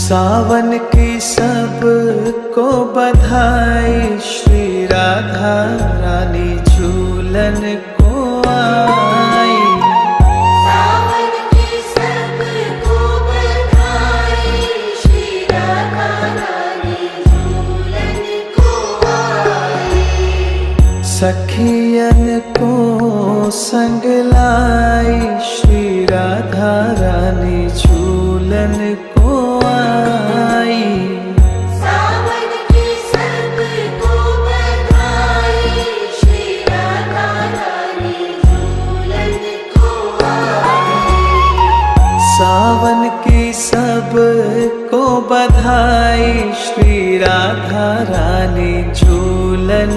सावन की सब को बधाई, श्री राधा रानी झूलन को आई। सावन की सब को बधाई, श्री राधा रानी झूलन को आई। सखियन को संग लाई, श्री राधा रानी झूलन को आई। सावन की सब को बधाई, श्री राधा रानी झूलन को आई। सावन की सब को बधाई, श्री राधा रानी झूलन